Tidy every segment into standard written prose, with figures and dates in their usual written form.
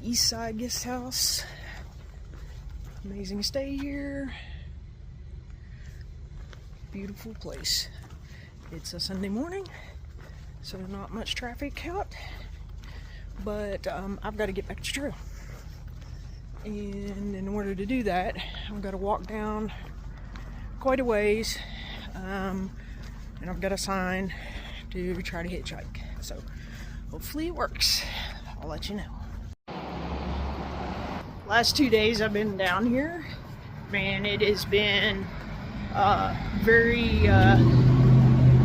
East Side Guest House. Amazing stay here. Beautiful place. It's a Sunday morning, so not much traffic out, but I've got to get back to trail. And in order to do that, I've got to walk down quite a ways, and I've got a sign to try to hitchhike. So hopefully it works. I'll let you know. Last 2 days I've been down here. Man, it has been very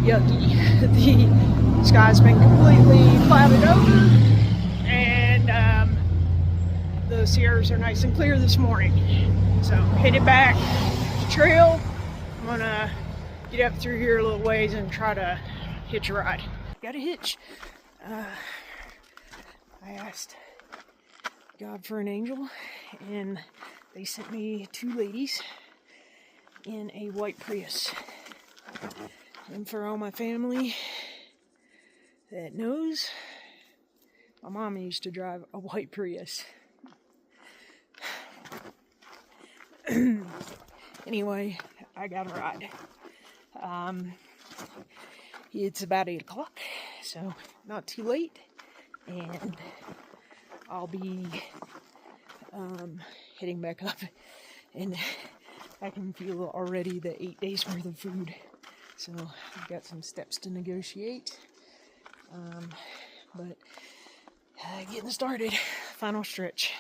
yucky. The sky's been completely clouded over, and the Sierras are nice and clear this morning. So headed back to trail. I'm gonna get up through here a little ways and try to hitch a ride. Got a hitch. I asked God for an angel, and they sent me 2 ladies in a white Prius. And for all my family that knows, my mom used to drive a white Prius. Anyway, I got a ride. It's about 8 o'clock, so not too late, and I'll be heading back up, and I can feel already the 8 days worth of food. So I've got some steps to negotiate, but getting started. Final stretch.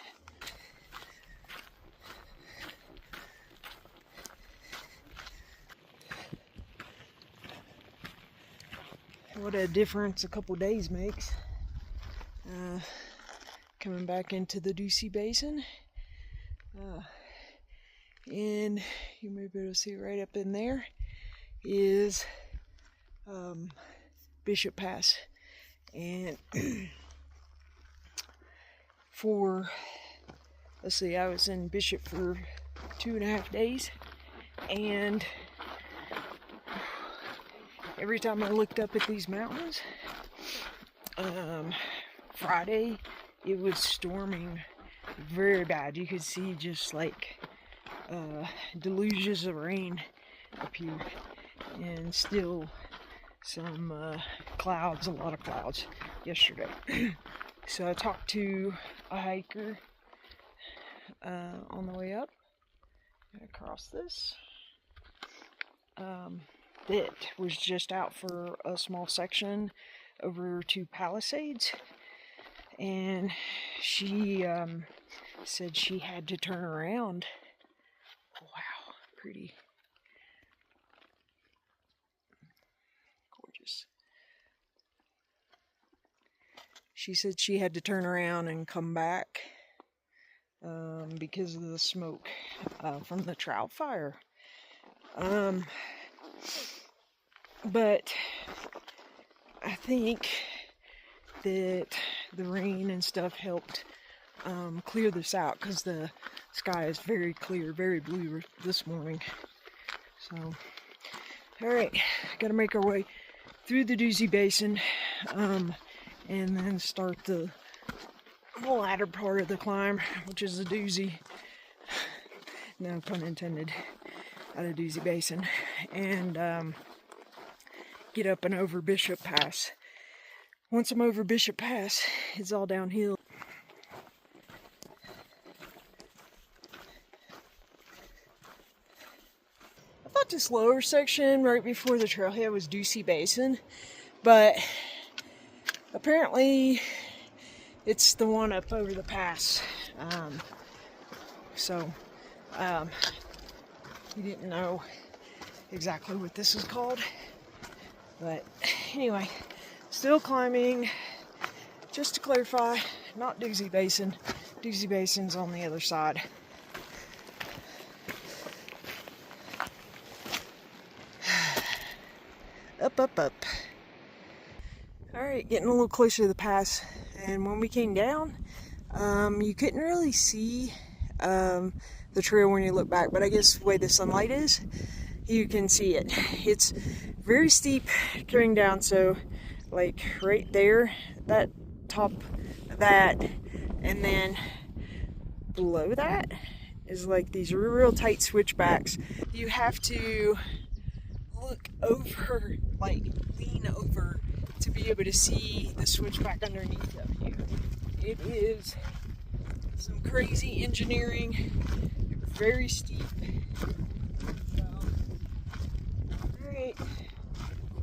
What a difference a couple days makes. Coming back into the Ducey Basin, and you may be able to see right up in there is Bishop Pass. And let's see, I was in Bishop for 2.5 days, and every time I looked up at these mountains, Friday, it was storming very bad. You could see just like deluges of rain up here, and still some clouds, a lot of clouds yesterday. So I talked to a hiker on the way up across this that was just out for a small section over to Palisades, and she said she had to turn around. Wow, pretty gorgeous. She said she had to turn around and come back because of the smoke from the trout fire. But I think that the rain and stuff helped clear this out, because the sky is very clear, very blue this morning. So, alright, gotta make our way through the Ducey Basin, and then start the latter part of the climb, which is the doozy. No pun intended. Out of Ducey Basin, and get up and over Bishop Pass. Once I'm over Bishop Pass, it's all downhill. I thought this lower section right before the trailhead was Ducey Basin, but apparently it's the one up over the pass. You didn't know exactly what this is called, but anyway, still climbing. Just to clarify, not Ducey Basin. Ducey Basin's on the other side. Up, up, up. Alright, getting a little closer to the pass, and when we came down, you couldn't really see the trail when you look back, but I guess the way the sunlight is, you can see it. It's very steep coming down, so like right there, that top of that And then below that is like these real tight switchbacks. You have to look over, like lean over, to be able to see the switchback underneath of you. It is some crazy engineering, very steep. So, alright,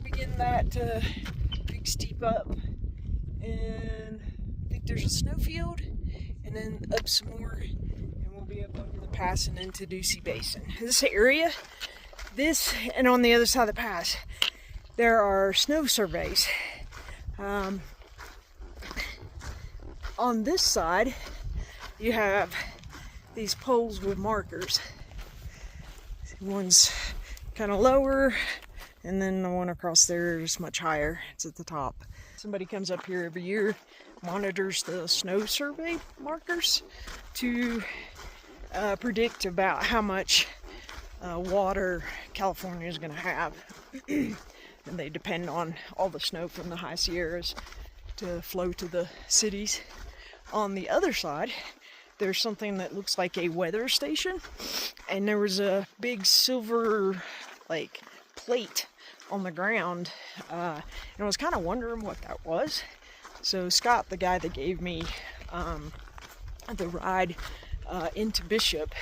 begin that big steep up, and I think there's a snowfield, and then up some more, and we'll be up over the pass and into Ducey Basin. This area, this, and on the other side of the pass, there are snow surveys. On this side, you have these poles with markers. One's kind of lower, and then the one across there is much higher. It's at the top. Somebody comes up here every year, monitors the snow survey markers to predict about how much water California is going to have. And they depend on all the snow from the high Sierras to flow to the cities. On the other side, there's something that looks like a weather station, and there was a big silver like plate on the ground, and I was kind of wondering what that was. So Scott, the guy that gave me the ride into Bishop,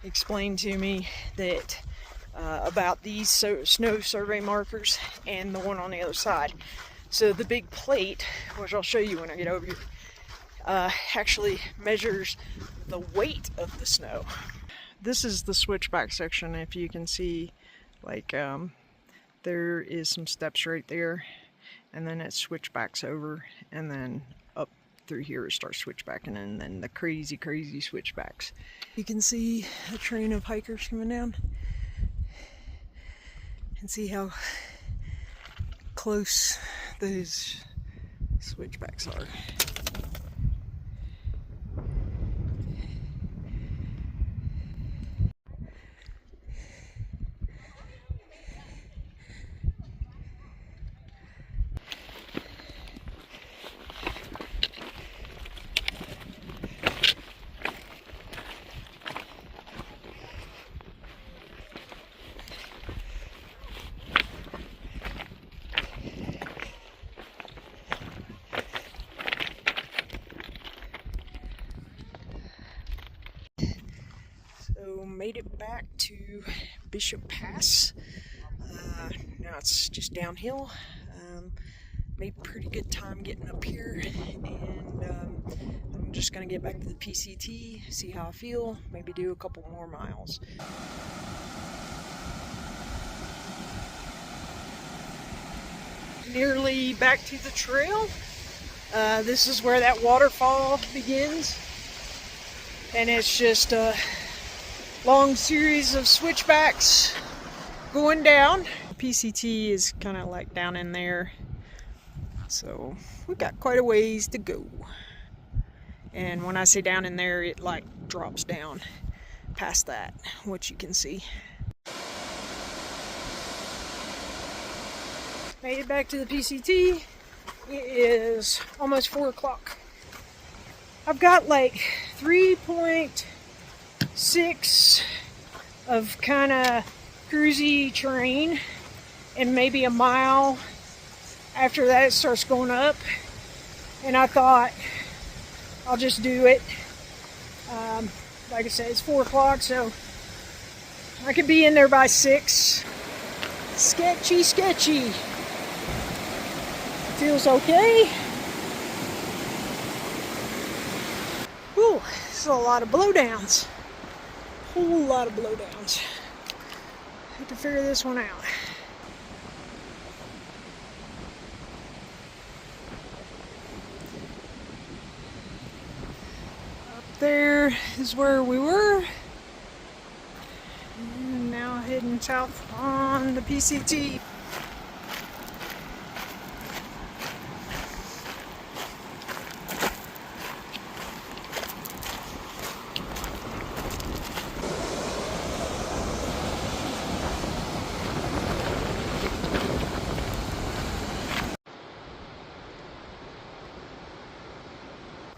explained to me that about these snow survey markers and the one on the other side. So the big plate, which I'll show you when I get over here, actually measures the weight of the snow. This is the switchback section. If you can see, like there is some steps right there, and then it switchbacks over, and then up through here it starts switchbacking, and then the crazy switchbacks. You can see a train of hikers coming down, and see how close those switchbacks are. So made it back to Bishop Pass. Now it's just downhill. Made pretty good time getting up here, and I'm just gonna get back to the PCT, see how I feel, maybe do a couple more miles. Nearly back to the trail. This is where that waterfall begins, and it's just a long series of switchbacks going down. PCT is kind of like down in there, so we've got quite a ways to go. And when I say down in there, it like drops down past that, which you can see. Made it back to the PCT. It is almost 4 o'clock. I've got like 3.6 of kind of cruisy terrain, and maybe a mile after that it starts going up, and I thought I'll just do it. Like I said, it's 4 o'clock, so I could be in there by 6. Sketchy. Feels okay. Ooh, this is a lot of blowdowns. Whole lot of blowdowns. Have to figure this one out. Up there is where we were. And now heading south on the PCT.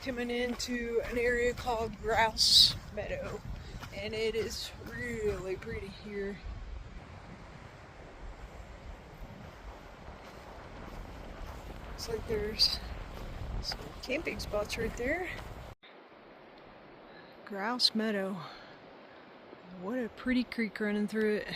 coming into an area called Grouse Meadow, and it is really pretty here. Looks like there's some camping spots right there. Grouse Meadow. What a pretty creek running through it.